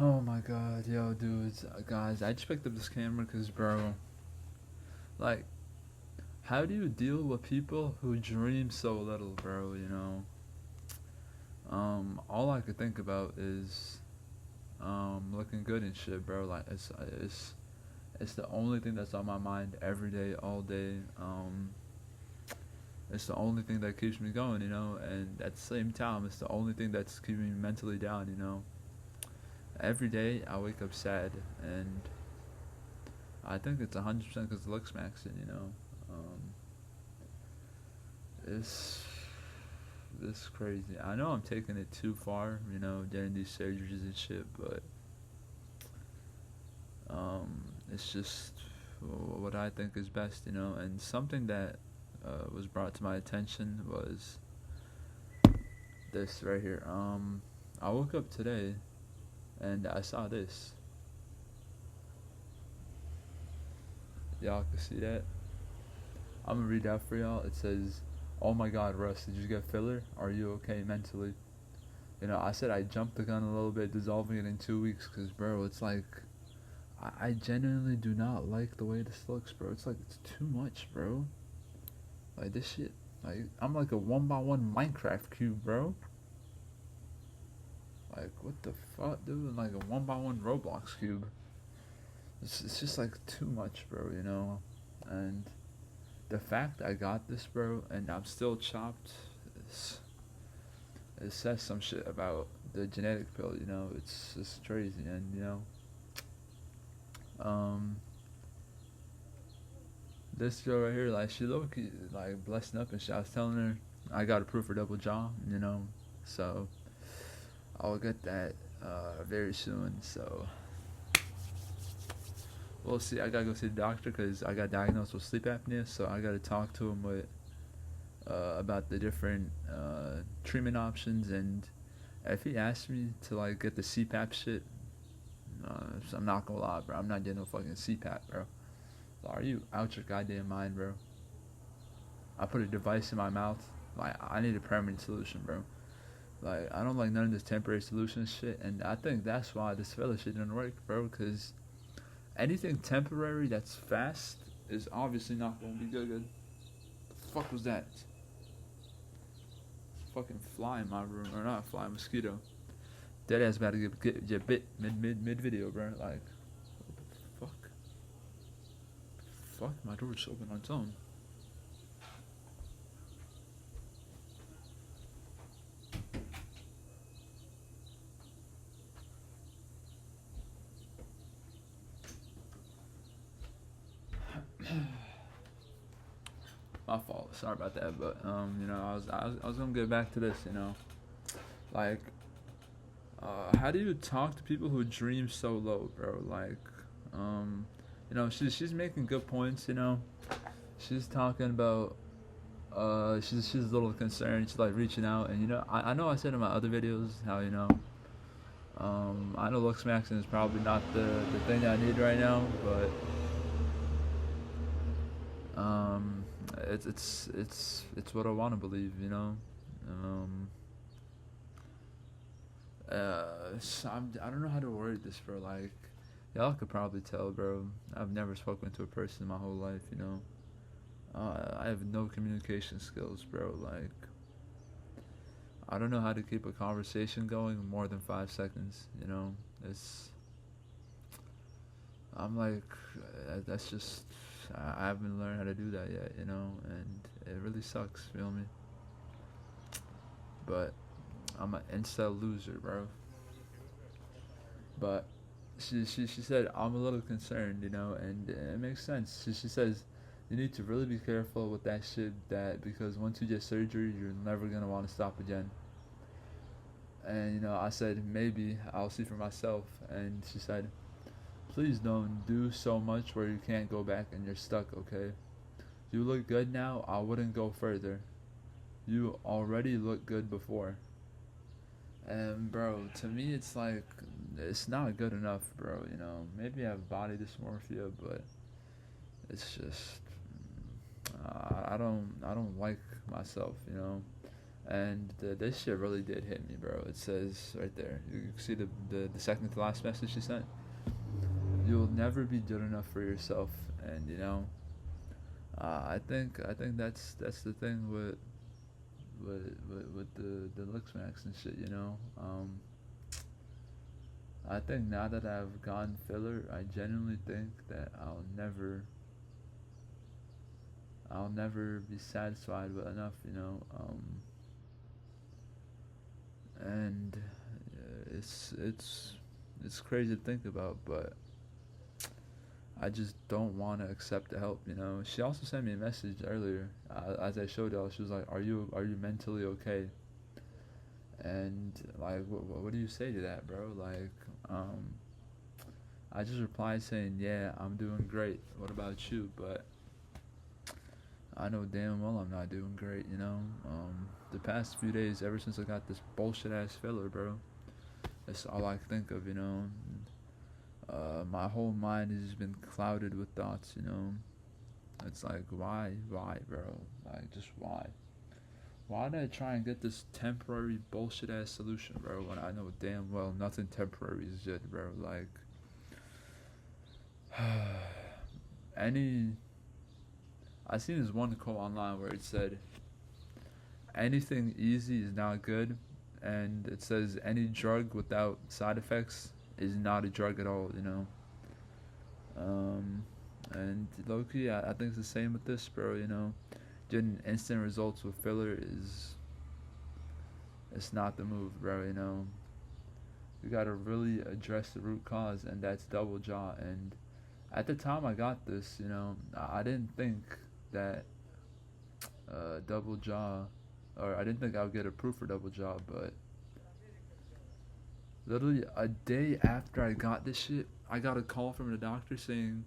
Oh my god, yo, dudes, guys, I just picked up this camera because, bro, like, how do you deal with people who dream so little, bro? All I could think about is, looking good and shit, bro. Like, it's the only thing that's on my mind every day, all day. It's the only thing that keeps me going, and at the same time, it's the only thing that's keeping me mentally down. Every day I wake up sad, and I think it's 100% because looks maxing. Um, it's this crazy. I know I'm taking it too far, getting these surgeries and shit, but it's just what I think is best. And something that was brought to my attention was this right here. I woke up today and I saw this. Y'all can see that. I'm gonna read that for y'all. It says, "Oh my God, Russ, did you get filler? Are you okay mentally?" I said I jumped the gun a little bit, dissolving it in 2 weeks, cause bro, it's like I genuinely do not like the way this looks, bro. It's like it's too much, bro. Like this shit, like I'm like a 1x1 Minecraft cube, bro. Like what the fuck, dude? Like a 1x1 Roblox cube. It's just like too much, bro. And the fact I got this, bro, and I'm still chopped, is, it says some shit about the genetic pill. It's just crazy, and um, this girl right here, like she look like blessing up and shit. I was telling her I got approved for double jaw, so I'll get that very soon. So we'll see. I gotta go see the doctor because I got diagnosed with sleep apnea, so I gotta talk to him about the different treatment options, and if he asks me to like get the CPAP shit, I'm not gonna lie, bro. I'm not getting no fucking CPAP, bro. Are you out your goddamn mind, bro? I put a device in my mouth. Like I need a permanent solution, bro. Like I don't like none of this temporary solution shit, and I think that's why this fella shit didn't work, bro. Cause anything temporary that's fast is obviously not gonna be good. The fuck was that? Fucking fly in my room, or not fly, mosquito. Dead ass about to get bit mid video, bro. Like what the fuck? My door's open on its own. My fault. Sorry about that, but I was gonna get back to this. Like, how do you talk to people who dream so low, bro? Like, she's making good points. She's talking about she's a little concerned. She's like reaching out, and I know I said in my other videos how I know looks maxing is probably not the thing I need right now, but it's what I want to believe. Um, I don't know how to word this, bro. Like, y'all could probably tell, bro. I've never spoken to a person in my whole life. I have no communication skills, bro. Like, I don't know how to keep a conversation going more than 5 seconds. It's I'm like, that's just I haven't learned how to do that yet. And it really sucks. Feel me? But I'm an incel loser, bro. But she said I'm a little concerned, and it makes sense. She says you need to really be careful with that shit, that because once you get surgery, you're never gonna want to stop again. And I said maybe I'll see for myself, and she said please don't do so much where you can't go back and you're stuck. Okay, you look good now. I wouldn't go further. You already look good before. And bro, to me, it's like it's not good enough, bro. Maybe I have body dysmorphia, but it's just I don't like myself. And this shit really did hit me, bro. It says right there. You can see the second to last message she sent. You'll never be good enough for yourself, and I think that's the thing with the looks max and shit. I think now that I've gone filler, I genuinely think that I'll never be satisfied with enough. And it's crazy to think about, but I just don't want to accept the help. She also sent me a message earlier, as I showed y'all. She was like, "Are you mentally okay?" And like, what do you say to that, bro? Like, I just replied saying, "Yeah, I'm doing great. What about you?" But I know damn well I'm not doing great. The past few days, ever since I got this bullshit ass filler, bro, that's all I think of. My whole mind has been clouded with thoughts. It's like, why, bro? Like, just why? Why did I try and get this temporary bullshit ass solution, bro? When I know damn well nothing temporary is good, bro. Like, any. I seen this one quote online where it said, "Anything easy is not good," and it says any drug without side effects is not a drug at all. And low-key, I think it's the same with this, bro. Getting instant results with filler it's not the move, bro. You gotta really address the root cause, and that's double jaw. And at the time I got this, I didn't think that double jaw, or I didn't think I would get approved for double jaw, but literally a day after I got this shit, I got a call from the doctor saying,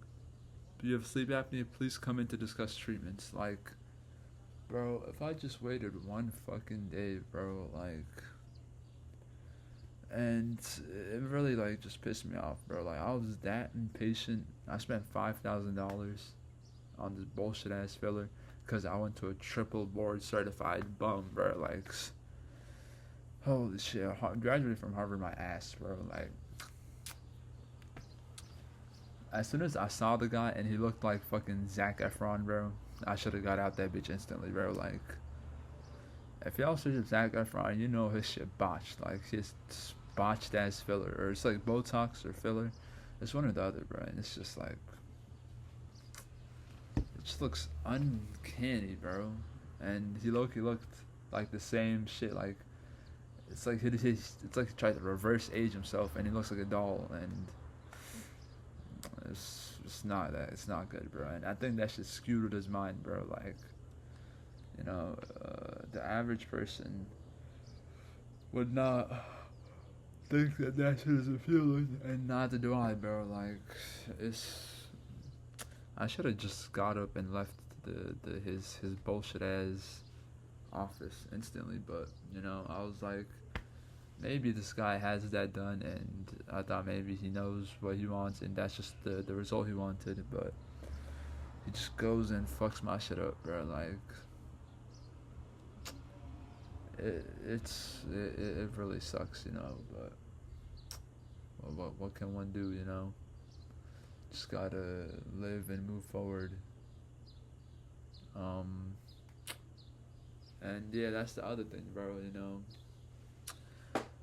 "Do you have sleep apnea? Please come in to discuss treatments." Like, bro, if I just waited one fucking day, bro, like, and it really like just pissed me off, bro. Like, I was that impatient. I spent $5,000 on this bullshit ass filler because I went to a triple board certified bum, bro. Like, holy shit, graduated from Harvard my ass, bro. Like, as soon as I saw the guy and he looked like fucking Zac Efron, bro, I should have got out that bitch instantly, bro. Like, if y'all search up Zac Efron, you know his shit botched. Like, his botched ass filler, or it's like Botox or filler. It's one or the other, bro. And it's just like, it just looks uncanny, bro. And he looked like the same shit. Like, it's like it's like he tried to reverse age himself, and he looks like a doll. And it's not that. It's not good, bro. And I think that shit skewed with his mind, bro. Like, the average person would not think that shit is appealing, and neither do I, bro. Like, I should have just got up and left his bullshit ass office instantly, but I was like, maybe this guy has that done, and I thought maybe he knows what he wants, and that's just the result he wanted, but he just goes and fucks my shit up, bro. Like, it really sucks, but what can one do? Just gotta live and move forward. Um, and yeah, that's the other thing, bro.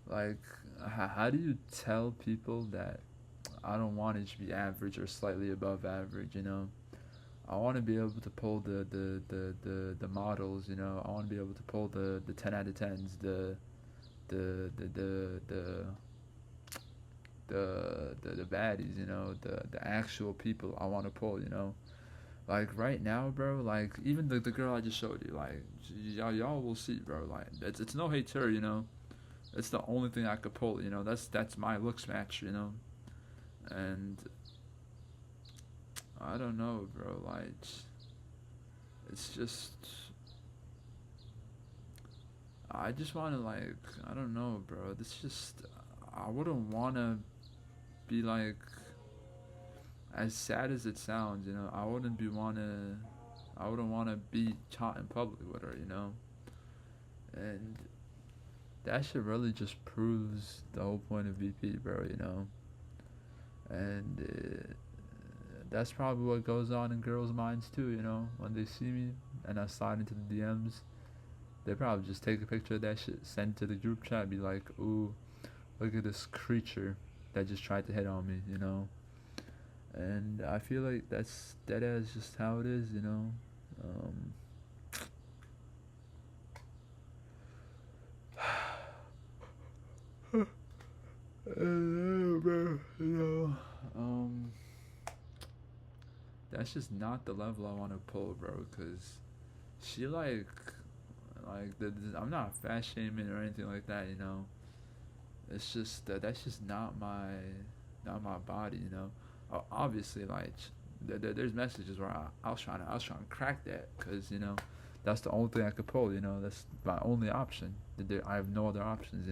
Like, how do you tell people that I don't want it to be average or slightly above average? I want to be able to pull the models. I want to be able to pull the 10 out of 10s, the the the the the baddies, the actual people I want to pull. Like, right now, bro, like, even the girl I just showed you, like, y'all will see, bro. Like, it's no hate to her. It's the only thing I could pull. That's my looks match. And I don't know, bro. Like, it's just, I just want to, like, I don't know, bro. This just, I wouldn't want to be like, as sad as it sounds. I wouldn't want to be caught in public with her. And that shit really just proves the whole point of VP, bro. And that's probably what goes on in girls' minds too. When they see me and I slide into the DMs, they probably just take a picture of that shit, send it to the group chat, be like, "Ooh, look at this creature that just tried to hit on me." And I feel like that is just how it is. Um, bro, that's just not the level I want to pull, bro. Cause she I'm not fat shaming or anything like that. It's just that's just not my body. Obviously, like there's messages where I was trying to crack that, cause that's the only thing I could pull. That's my only option. I have no other options.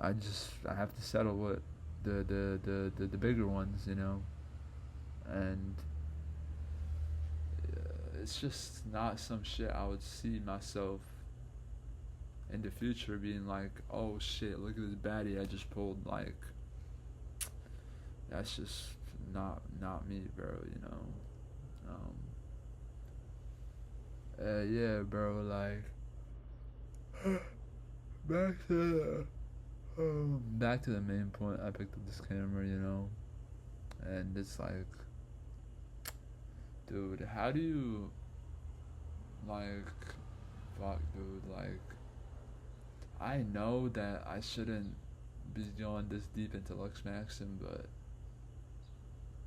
I have to settle with the bigger ones. And it's just not some shit I would see myself in the future being like, oh shit, look at this baddie I just pulled. Like, that's just not me, bro. Yeah, bro. Like, back to the main point. I picked up this camera. And it's like, dude, how do you, like, fuck, dude, like, I know that I shouldn't be going this deep into Lux Maxim, but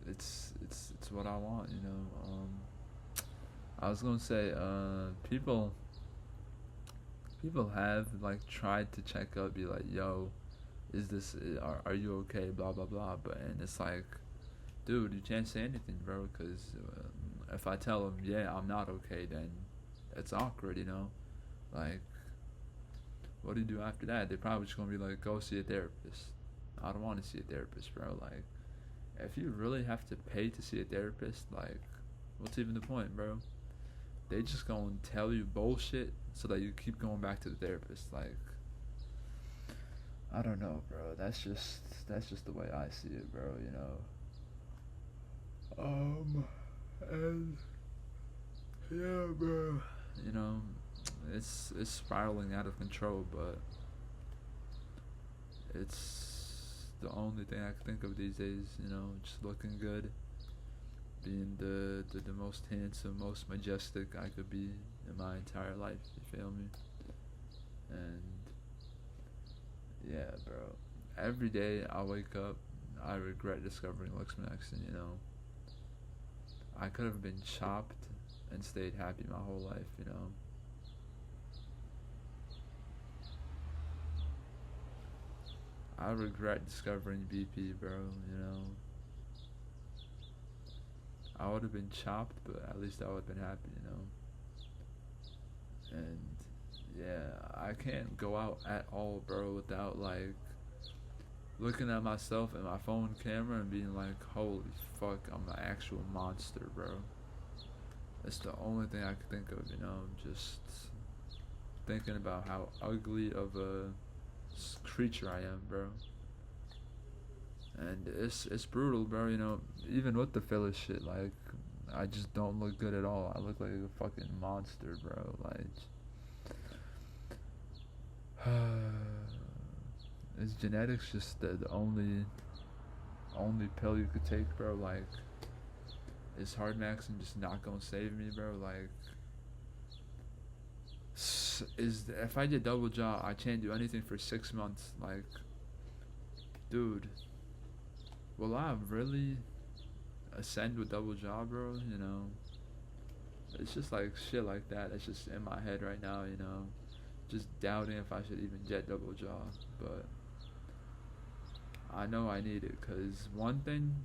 it's what I want. I was gonna say, people have like tried to check up, be like, yo, is this, are you okay, blah blah blah, and it's like, dude, you can't say anything, bro, because if I tell them, yeah, I'm not okay, then it's awkward. Like, what do you do after that? They're probably just gonna be like, go see a therapist. I don't want to see a therapist, bro. Like, if you really have to pay to see a therapist, like, what's even the point, bro? They just gonna tell you bullshit so that you keep going back to the therapist. Like, I don't know, bro. That's just the way I see it, bro. And yeah, bro. You know, it's spiraling out of control, but it's the only thing I can think of these days. Just looking good, being the most handsome, most majestic I could be in my entire life. You feel me? And yeah, bro. Every day I wake up, I regret discovering Lux Maxon. I could have been chopped and stayed happy my whole life. I regret discovering BP, bro. I would have been chopped, but at least I would have been happy. And yeah, I can't go out at all, bro, without like looking at myself in my phone camera and being like, holy fuck, I'm an actual monster, bro. That's the only thing I can think of. Just thinking about how ugly of a creature I am, bro. And it's brutal, bro. Even with the filler shit, like, I just don't look good at all. I look like a fucking monster, bro. Like, is genetics just the only pill you could take, bro? Like, is hard maxing just not gonna save me, bro? Like, if I get double jaw, I can't do anything for 6 months. Like, dude, will I really ascend with double jaw, bro? It's just like shit like that. It's just in my head right now. Just doubting if I should even get double jaw, but I know I need it, because one thing,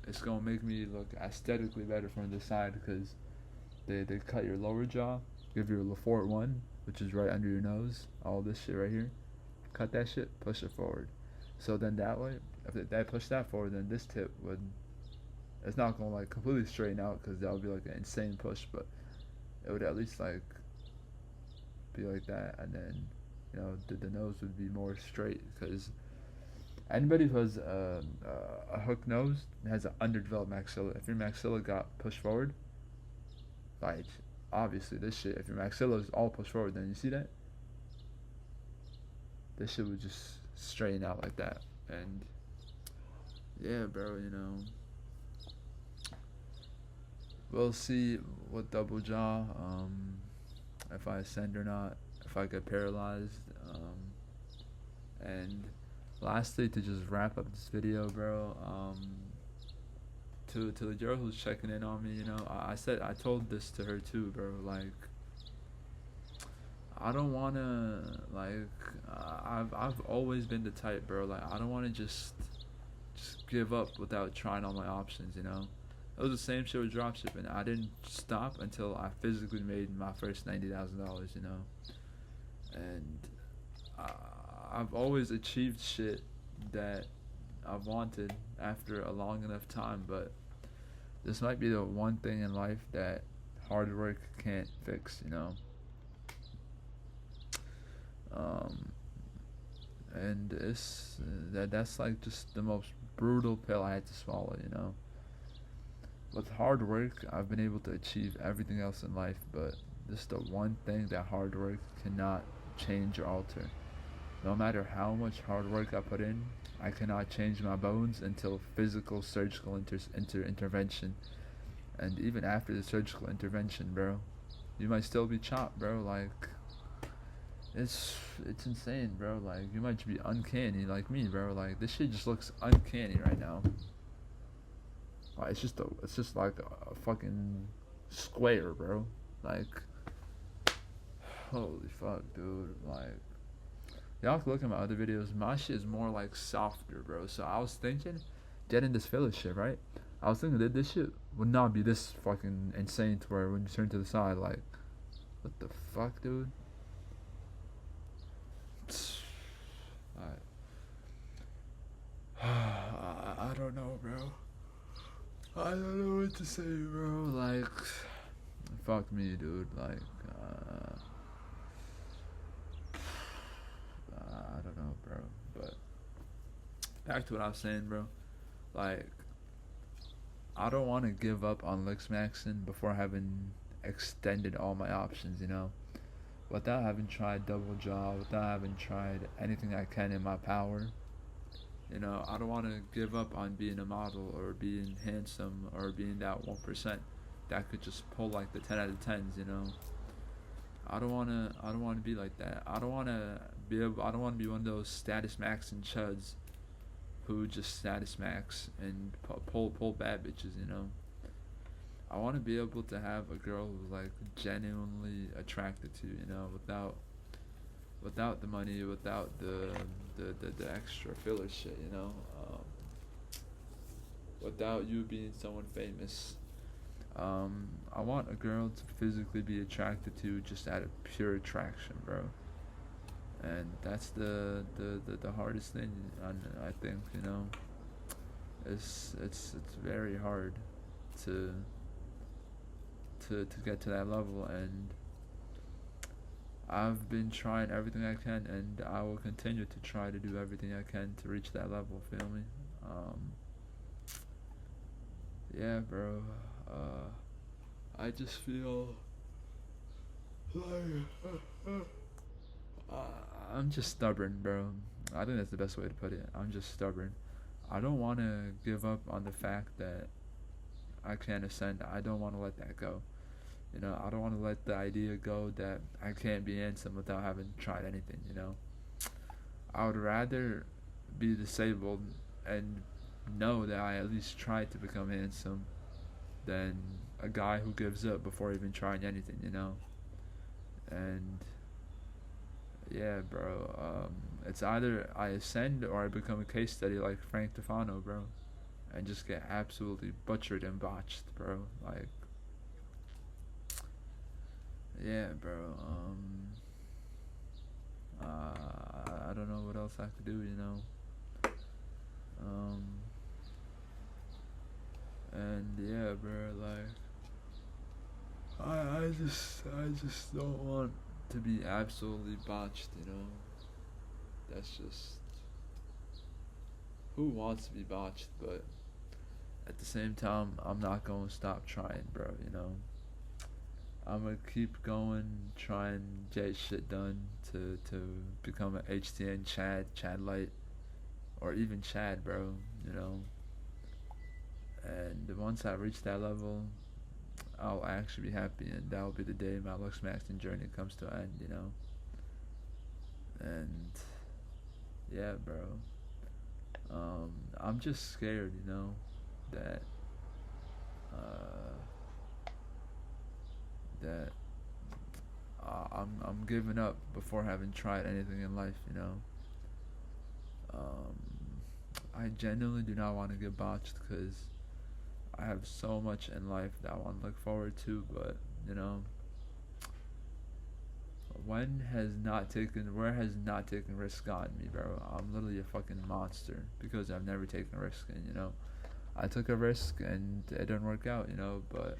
it's gonna make me look aesthetically better from the side, because they cut your lower jaw, give you a Lefort 1, which is right under your nose, all this shit right here, cut that shit, push it forward. So then that way, if they push that forward, then this tip would, it's not gonna like completely straighten out, because that would be like an insane push, but it would at least like be like that, and then the nose would be more straight. Because anybody who has a hook nose has an underdeveloped maxilla. If your maxilla got pushed forward, like obviously this shit, if your maxilla is all pushed forward, then you see that this shit would just straighten out like that. And yeah, bro, we'll see what double jaw, if I ascend or not, if I get paralyzed. And lastly, to just wrap up this video, bro, to the girl who's checking in on me, I told this to her too, bro. Like, I don't wanna I've always been the type, bro. Like, I don't wanna just give up without trying all my options. It was the same shit with dropshipping. I didn't stop until I physically made my first $90,000. And I've always achieved shit that I've wanted after a long enough time, but this might be the one thing in life that hard work can't fix. And that's like just the most brutal pill I had to swallow. With hard work, I've been able to achieve everything else in life, but this is the one thing that hard work cannot change or alter. No matter how much hard work I put in, I cannot change my bones until physical surgical intervention. And even after the surgical intervention, bro, you might still be chopped, bro. Like, it's insane, bro. Like, you might be uncanny like me, bro. Like, this shit just looks uncanny right now. Like, it's just like a fucking square, bro. Like, holy fuck, dude. Like, y'all can look at my other videos. My shit is more like softer, bro. So I was thinking, getting this filler shit, right? I was thinking that this shit would not be this fucking insane to where when you turn to the side, like, what the fuck, dude? Alright. I don't know, bro. I don't know what to say, bro. Like, fuck me, dude. Like, I don't know, bro. But back to what I was saying, bro. Like, I don't want to give up on Lixmaxing before having extended all my options, without having tried double jaw, without having tried anything I can in my power. I don't want to give up on being a model or being handsome or being that 1% that could just pull like the 10 out of 10s. I don't want to be like that. I don't want to be one of those status maxing chuds who just status max and pull bad bitches. I want to be able to have a girl who's like genuinely attracted to, without the money, without the extra filler shit, without you being someone famous. I want a girl to physically be attracted to just out of pure attraction, bro. And that's the hardest thing, I think, it's very hard to get to that level, and I've been trying everything I can, and I will continue to try to do everything I can to reach that level, feel me? Yeah, bro. I just feel like I'm just stubborn, bro. I think that's the best way to put it. I'm just stubborn. I don't want to give up on the fact that I can't ascend. I don't want to let that go. I don't want to let the idea go that I can't be handsome without having tried anything, I would rather be disabled and know that I at least tried to become handsome than a guy who gives up before even trying anything, And yeah, bro, it's either I ascend or I become a case study like Frank Tufano, bro, and just get absolutely butchered and botched, bro. Like, yeah, bro. I don't know what else I could do, And yeah, bro. Like, I just don't want to be absolutely botched, you know. That's just who wants to be botched, but at the same time, I'm not gonna stop trying, bro. You know, I'm gonna keep going, trying get shit done to become an HTN Chad Light, or even Chad, bro. You know, and once I reach that level, I'll actually be happy, and that'll be the day my Lux Maxing journey comes to an end. You know, and yeah, bro. I'm just scared, you know, that uh, that I'm giving up before having tried anything in life, you know. I genuinely do not want to get botched because I have so much in life that I want to look forward to, but you know, where has not taking risks gotten me, bro? I'm literally a fucking monster because I've never taken a risk, and you know, I took a risk and it didn't work out, you know, but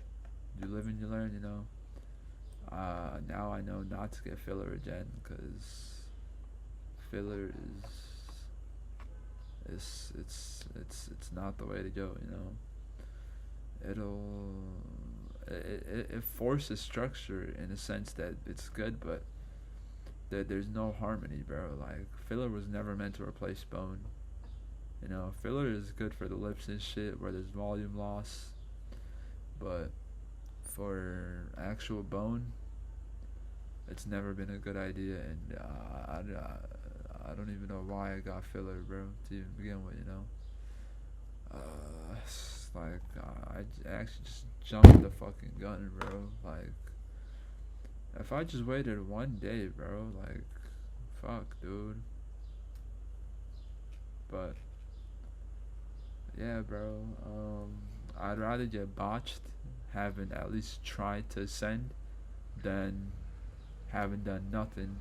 you live and you learn, you know. Now I know not to get filler again because filler it's not the way to go, you know. It'll it forces structure in a sense that it's good, but there's no harmony, bro. Like filler was never meant to replace bone. You know, filler is good for the lips and shit where there's volume loss, but for actual bone, it's never been a good idea, and I don't even know why I got filler, bro, to even begin with, you know. It's like I actually just jumped the fucking gun, bro. Like, if I just waited one day, bro, like, fuck, dude. But yeah, bro. I'd rather get botched, having at least tried to send, than having done nothing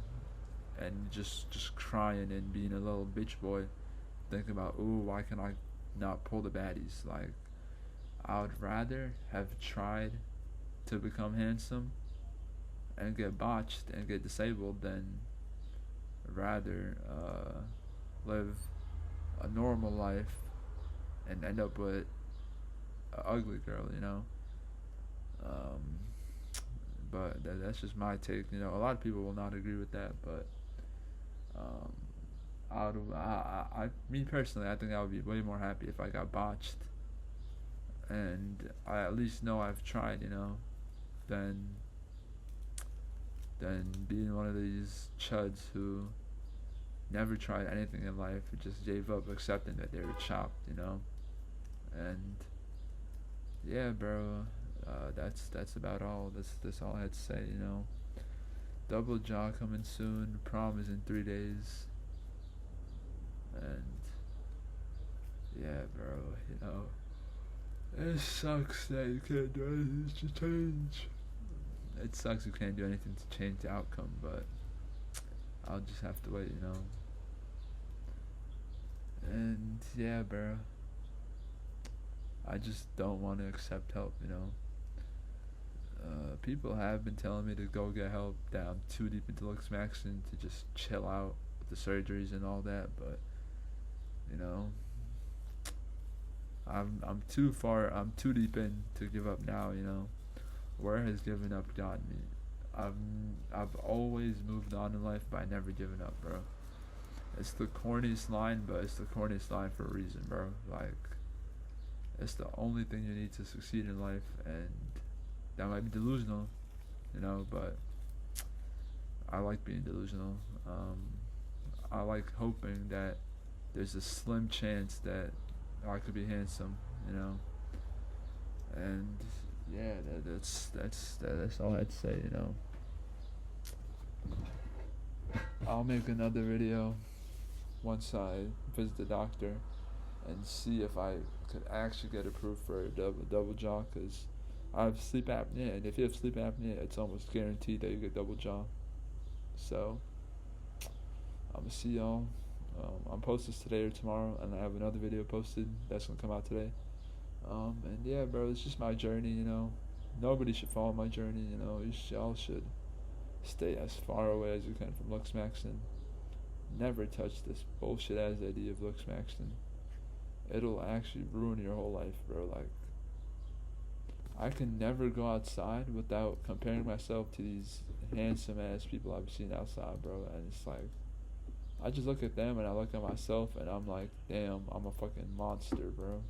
and just crying and being a little bitch boy, thinking about, ooh, why can I not pull the baddies? Like, I would rather have tried to become handsome and get botched and get disabled than rather live a normal life and end up with an ugly girl, you know. Um, but that's just my take. You know, a lot of people will not agree with that, but um, me personally, I think I would be way more happy if I got botched, and I at least know I've tried, you know, than being one of these chuds who never tried anything in life, who just gave up accepting that they were chopped, you know. And yeah, bro, that's about all. That's all I had to say, you know. Double jaw coming soon. Prom is in 3 days, and yeah, bro, you know, it sucks that you can't do anything to change. It sucks you can't do anything to change the outcome, but I'll just have to wait, you know. And yeah, bro, I just don't want to accept help, you know. People have been telling me to go get help, that I'm too deep into Lux Maxing to just chill out with the surgeries and all that, but you know, I'm too deep in to give up now, you know. Where has giving up gotten me? I've always moved on in life by never giving up, bro. It's the corniest line, but it's the corniest line for a reason, bro. Like, it's the only thing you need to succeed in life, and that might be delusional, you know, but I like being delusional. I like hoping that there's a slim chance that I could be handsome, you know, and yeah, that's all I had to say, you know. I'll make another video once I visit the doctor and see if I could actually get approved for a double jaw, because I have sleep apnea, and if you have sleep apnea, it's almost guaranteed that you get double jaw. So I'm gonna see y'all. I'm posting this today or tomorrow, and I have another video posted that's gonna come out today. And yeah, bro, it's just my journey, you know. Nobody should follow my journey, you know. Y'all should Stay as far away as you can from looks maxing. Never touch this bullshit ass idea of looks maxing. It'll actually ruin your whole life, bro. Like, I can never go outside without comparing myself to these handsome ass people I've seen outside, bro. And it's like, I just look at them and I look at myself and I'm like, damn, I'm a fucking monster, bro.